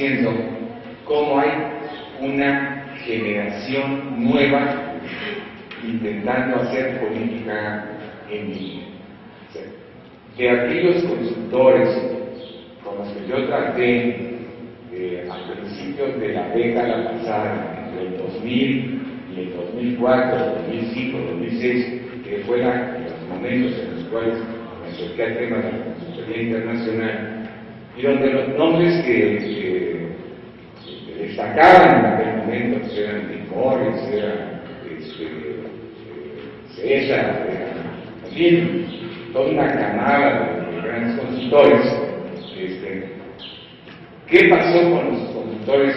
diciendo cómo hay una generación nueva intentando hacer política en línea. De aquellos consultores con los que yo traté a principios de la década pasada, entre el 2000 y el 2004, 2005, 2006, que fue los momentos en los cuales me acerqué al tema de la consultoría internacional, y donde los nombres que destacaban en aquel momento, pues eran Tim Morris, era César, en fin, toda una camada de grandes consultores. ¿Qué pasó con los consultores,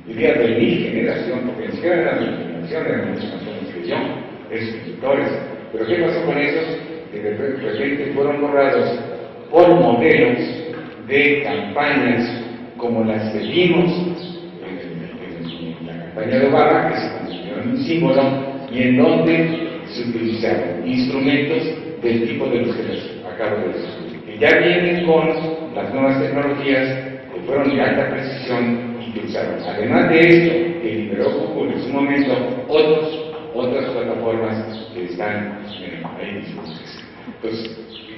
diría, de mi generación? Porque ni siquiera eran de mi generación, eran muchos más jóvenes que yo, esos consultores. Pero ¿qué pasó con esos? Que de repente fueron borrados por modelos de campañas como las que vimos en la campaña de Obama, que se convirtió en un símbolo, y en donde se utilizaron instrumentos del tipo de los que les acabo de describir, que ya vienen con las nuevas tecnologías, que fueron de alta precisión y que usaron. Además de esto, que liberó Google en su momento, otras plataformas que están ahí disponibles. Entonces,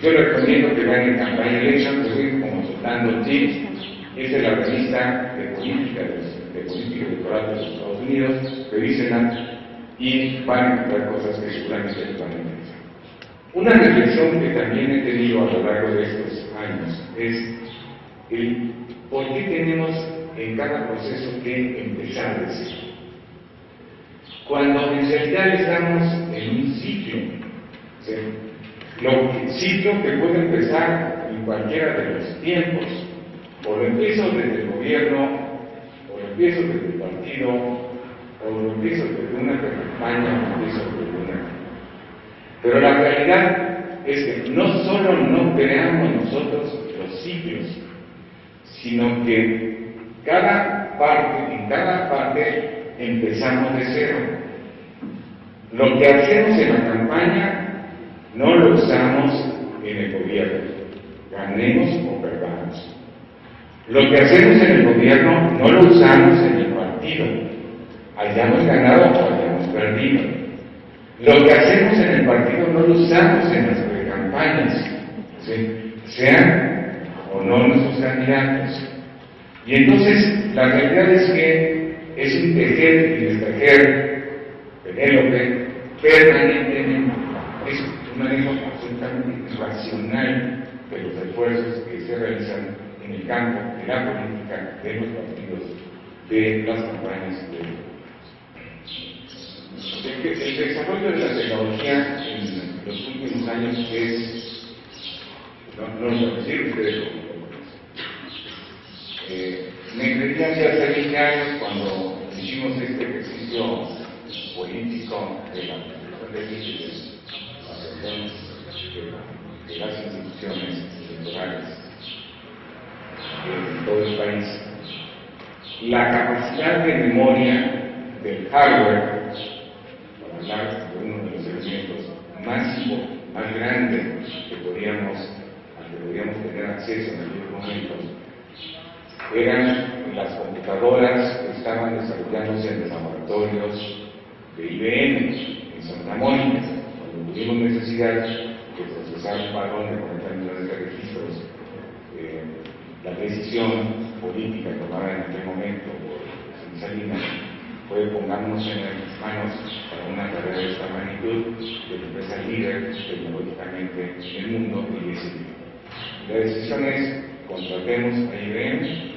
yo les recomiendo que vean en Campaign Election, que voy como soltando tips. Esta es la revista de política electoral de los Estados Unidos, revísenla y van a encontrar cosas que seguramente les van a interesar. Una reflexión que también he tenido a lo largo de estos años es el por qué tenemos en cada proceso que empezar de cero. Cuando en realidad estamos en un ciclo, ciclo que puede empezar en cualquiera de los tiempos, o lo empiezo desde el gobierno, o lo empiezo desde el partido, o lo empiezo desde una campaña, o lo empiezo desde una. Pero la realidad es que no solo no creamos nosotros los ciclos, sino que en cada parte empezamos de cero. Lo que hacemos en la campaña no lo usamos en el gobierno, ganemos o perdamos. Lo que hacemos en el gobierno no lo usamos en el partido, hayamos ganado o hayamos perdido. Lo que hacemos en el partido no lo usamos en las precampañas, sean o no nuestros candidatos. Y entonces la realidad es que es un tejer y destejer Penélope permanentemente. Es un manejo absolutamente racional de los esfuerzos que se realizan en el campo de la política, de los partidos, de las campañas el desarrollo de la tecnología en los últimos años es, no lo voy a decir, ustedes me creía que hace 20 años, cuando hicimos este ejercicio político de la de las instituciones electorales en todo el país, la capacidad de memoria del hardware, para hablar de uno de los elementos más grandes que podríamos tener acceso en aquellos momentos, eran las computadoras que estaban desarrollándose en los laboratorios de IBM en Santa Mónica, cuando tuvimos necesidad de procesar un padrón de 40 millones de registros. La decisión política tomada en aquel momento por Salinas fue pongámonos en las manos para una carrera de esta magnitud de la empresa líder tecnológicamente en el mundo y decidir. La decisión es contratemos a IBM.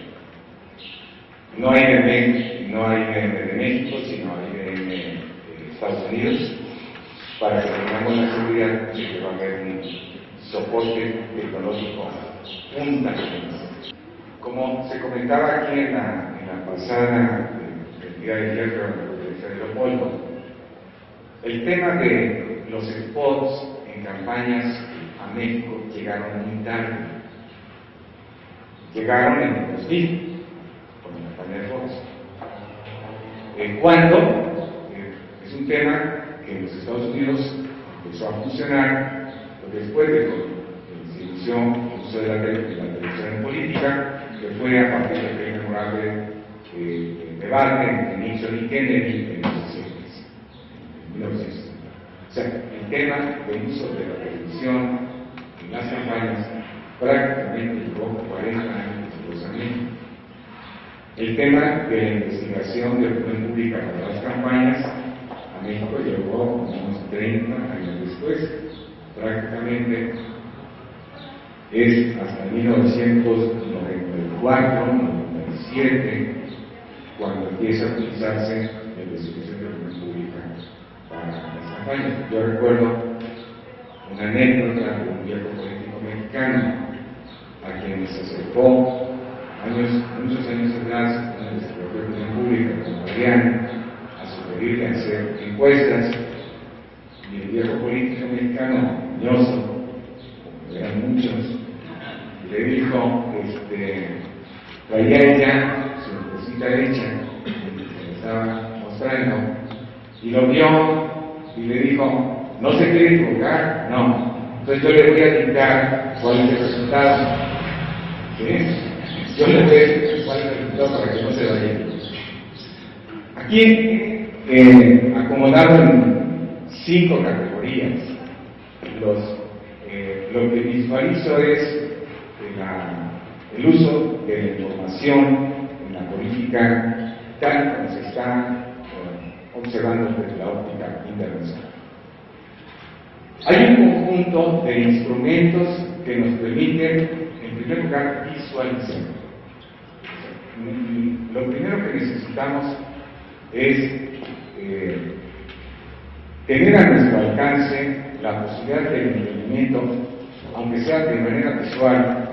No hay IBM de México, sino IBM de Estados Unidos, para que tengamos la seguridad de que va a haber un soporte tecnológico punta. Como se comentaba aquí en la pasada día de hierro de Leopoldo, el tema de los spots en campañas a México llegaron muy tarde. Llegaron en el 2000, con la campaña de Fox. Cuando es un tema que en los Estados Unidos empezó a funcionar después de la institución, el uso de la televisión en política, que fue a partir de debate entre Nixon y Kennedy en los 1960. O sea, el tema del uso de la televisión en las campañas prácticamente llegó 40 años después. El tema de la investigación de opinión pública para las campañas a México llegó unos 30 años después. Prácticamente es hasta 1994, 97, cuando empieza a utilizarse la investigación de opinión pública para las campañas. Yo recuerdo una anécdota de un viejo político mexicano a quien se acercó muchos años atrás una investigación de opinión pública como Mariano a sugerirle hacer encuestas, y el viejo político mexicano, Ñoso, como eran muchos, le dijo, traía ella su cosita hecha que le estaba mostrando, y lo vio y le dijo, ¿no se quiere equivocar? No. Entonces yo le voy a dictar cuál es el resultado. ¿Sí? Yo le voy a dictar cuál es el resultado para que no se vaya. Aquí acomodado en 5 categorías. Lo que visualizo es el uso de la información en la política tal como se está observando desde la óptica internacional. Hay un conjunto de instrumentos que nos permiten, en primer lugar, visualizar. Lo primero que necesitamos es tener a nuestro alcance la posibilidad del entendimiento, aunque sea de manera visual,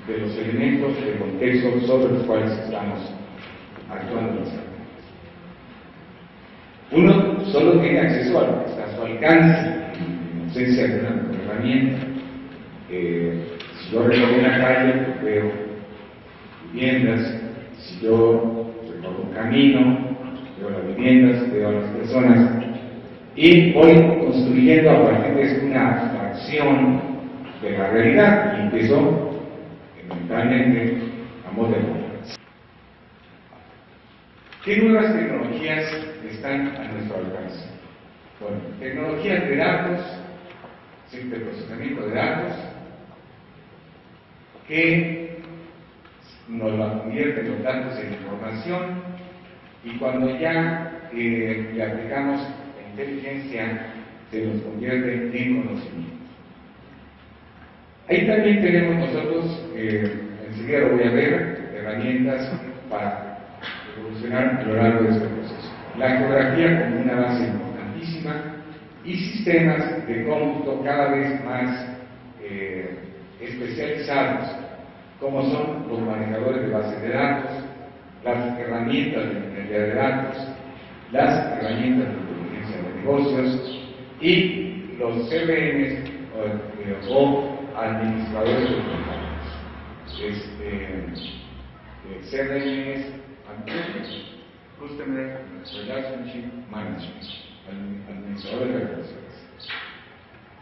de los elementos de contexto sobre los cuales estamos actuando en las campañas. Uno solo tiene acceso a lo que está a su alcance, en ausencia de una herramienta. Si yo recorro una calle, pues veo viviendas. Si yo recorro un camino, veo las viviendas, veo a las personas, y voy construyendo a partir de una abstracción de la realidad y empiezo mentalmente a modelar. ¿Qué nuevas tecnologías están a nuestro alcance? Bueno, tecnologías de datos, de procesamiento de datos, que nos la convierten los datos en información, y cuando ya le aplicamos la inteligencia, se nos convierte en conocimiento. Ahí también tenemos nosotros, enseguida lo voy a ver, herramientas para evolucionar a lo largo de este proceso. La geografía como una base importantísima y sistemas de cómputo cada vez más especializados, como son los manejadores de bases de datos, las herramientas de ingeniería de datos, las herramientas de inteligencia de negocios y los CRMs o administradores de contactos. CRMs, Customer Relationship Management, administradores de relaciones.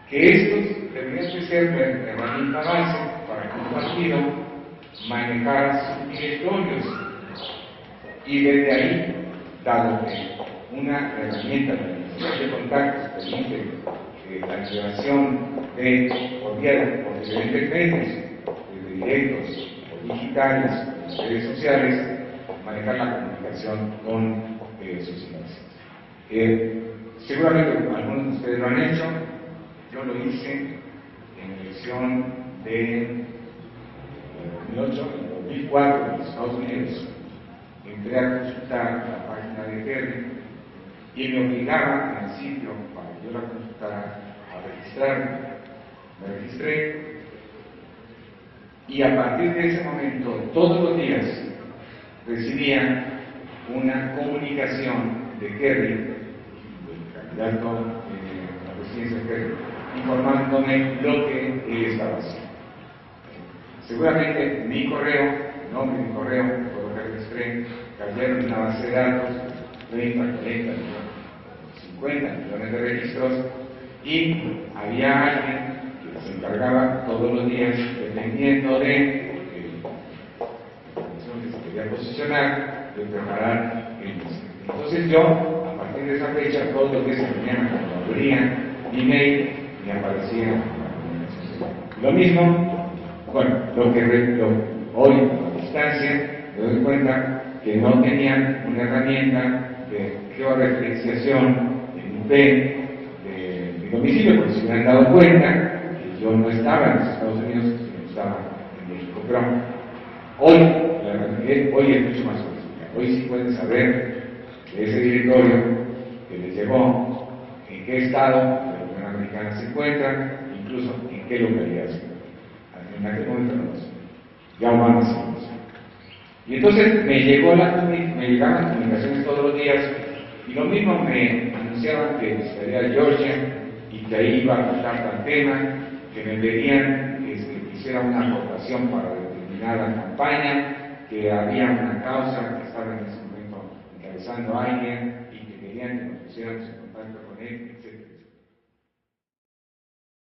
Que estos deberían de ser la herramienta base para que un partido manejara sus directorios, y desde ahí, dado que una herramienta de administración de contactos permite la integración por diferentes medios, desde directos o digitales, o redes sociales, manejar la comunicación con sus inversiones. Seguramente algunos de ustedes lo han hecho. Yo lo hice en la elección de 2008, en 2004 en los Estados Unidos. Entré a consultar la página de Kerry y me obligaban en el sitio para que yo la consultara a registrarme. Me registré y a partir de ese momento, todos los días, recibía una comunicación de Kerry, del candidato a la presidencia de Kerry, informándome lo que él estaba haciendo. Seguramente mi correo, el nombre de mi correo, por lo que registré, cayeron en una base de datos, 30, 40, 50 millones de registros, y había alguien que se encargaba todos los días, dependiendo de la información que se quería posicionar, de preparar el mismo. Entonces yo, a partir de esa fecha, todos los días de la mañana, cuando abría mi mail, me aparecía lo mismo. Bueno, hoy a distancia me doy cuenta que no tenían una herramienta de georreferenciación de IP de mi domicilio, porque se hubieran dado cuenta que yo no estaba en los Estados Unidos, sino estaba en México. Pero hoy es mucho más sofisticado. Hoy sí pueden saber de ese directorio que les llegó, en qué estado de la Unión Americana se encuentra, incluso en qué localidad se encuentra. En aquel momento no lo sé. Ya Obama sí lo sé. Y entonces me llegaban comunicaciones todos los días, y lo mismo me anunciaban que visitaría Georgia y que ahí iba a tratar tal tema, que me pedían que hiciera una aportación para determinada campaña, que había una causa que estaba en ese momento encabezando a alguien y que querían que nos pusiéramos en contacto con él, etc.